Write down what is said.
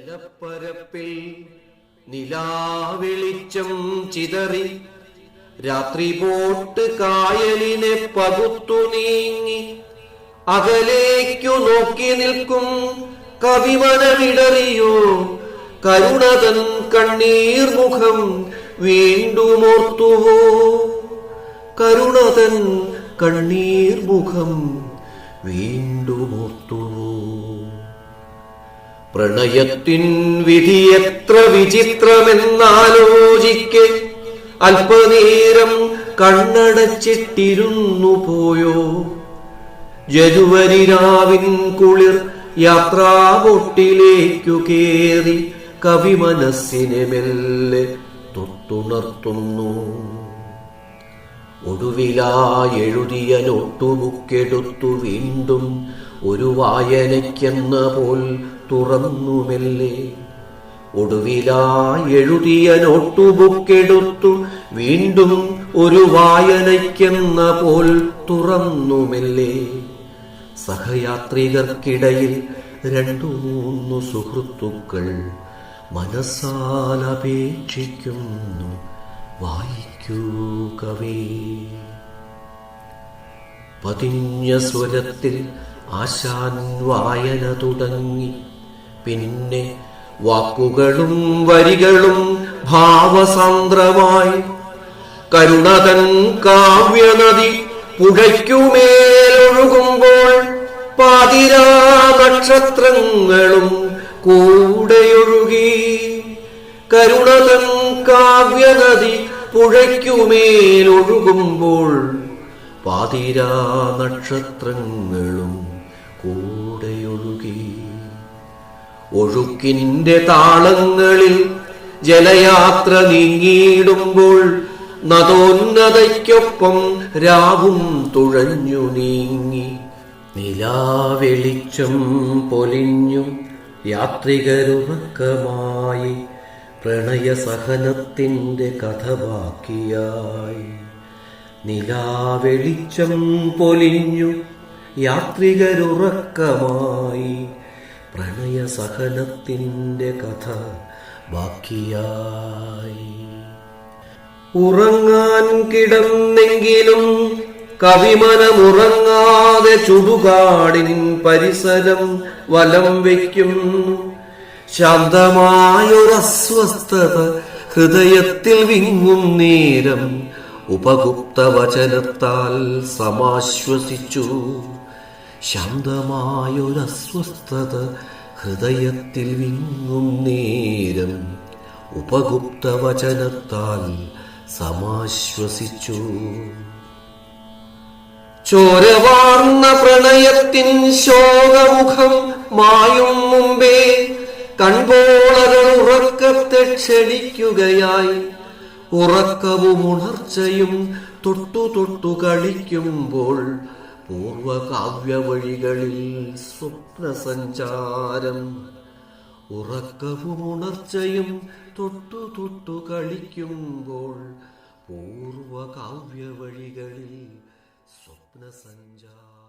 ജലപ്പരപ്പിൽ നിലാവെളിച്ചം ചിതറി രാത്രി പോട്ട് കായലിനെ പകുത്തു നീങ്ങി അകലേക്കു നോക്കി നിൽക്കും കവിമനമിടറിയോ കരുണതൻ കണ്ണീർ മുഖം വീണ്ടുമോർത്തുവോ കരുണതൻ കണ്ണീർ മുഖം വീണ്ടുമോർത്തുവോ പ്രണയത്തിൻ വിധി എത്ര വിചിത്രമെന്നാലോചിക്കെ അല്പനേരം കണ്ണടച്ചിട്ടിരുന്നു പോയോ ജനുവരി രാവിൻ കുളിർ യാത്രാബോട്ടിലേക്കു കേറി കവി മനസ്സിനെ മെല്ലെ തൊട്ടുണർത്തുന്നു ഒടുവിലായെഴുതിയ നോട്ടുബുക്കെടുത്തു വീണ്ടും ഒരു വായനയ്ക്കെന്ന പോൽ തുറന്നു മെല്ലെ ഒടുവിലായെഴുതിയ നോട്ടുബുക്കെടുത്തു വീണ്ടും ഒരു വായനയ്ക്കെന്ന പോൽ തുറന്നു മെല്ലെ സഹയാത്രികർക്കിടയിൽ 2-3 സുഹൃത്തുക്കൾ മനസ്സാലപേക്ഷിക്കുന്നു വായിക്കൂ കവി. പതിഞ്ഞ സ്വരത്തിൽ ആശാൻ വായന തുടങ്ങി. പിന്നെ വാക്കുകളും വരികളും ഭാവസാന്ദ്രമായി കരുണതൻ കാവ്യനദി പുഴയ്ക്കുമേലൊഴുകുമ്പോൾ പാതിരാ നക്ഷത്രങ്ങളും കൂടെയൊഴുകി. കരുണതൻ കാവ്യനദി പുഴയ്ക്കുമേലൊഴുകുമ്പോൾ പാതിരാ നക്ഷത്രങ്ങളും കൂടെയൊഴുകി. ഒഴുക്കിന്റെ താളങ്ങളിൽ ജലയാത്ര നീങ്ങിയിടുമ്പോൾ നദോന്നതയ്ക്കൊപ്പം രാവും തുഴഞ്ഞു നീങ്ങി. നിലാവെളിച്ചം പൊലിഞ്ഞു യാത്രികരുറക്കമായി. പ്രണയസഹനത്തിന്റെ കഥ ബാക്കിയായി. നിലാവെളിച്ചം പൊലിഞ്ഞു യാത്രികരുറക്കമായി. പ്രണയസഹനത്തിന്റെ കഥ ബാക്കിയായി. ഉറങ്ങാൻ കിടന്നെങ്കിലും കവിമനമുറങ്ങാതെ ചുടുകാടിൻ പരിസരം വലം വയ്ക്കുന്നു. ശാന്തമായൊരസ്വസ്ഥത ഹൃദയത്തിൽ വിങ്ങും നേരം ഉപഗുപ്ത വചനത്താൽ സമാശ്വസിച്ചു. ശാന്തമായൊരസ്വസ്ഥത ഹൃദയത്തിൽ വിങ്ങും നേരം ഉപഗുപ്ത വചനത്താൽ സമാശ്വസിച്ചു. ചോരവാർന്ന പ്രണയത്തിൻ ശോകമുഖം മായും മുമ്പേ കൺപോളകൾ ഉറക്കത്തെ ക്ഷണിക്കുകയായി. ഉറക്കവും ഉണർച്ചയും തൊട്ടു തൊട്ടു കളിക്കുമ്പോൾ പൂർവകാവ്യവഴികളിൽ സ്വപ്നസഞ്ചാരം. ഉറക്കവും ഉണർച്ചയും തൊട്ടു തൊട്ടു കളിക്കുമ്പോൾ പൂർവകാവ്യവഴികളിൽ സ്വപ്നസഞ്ചാരം.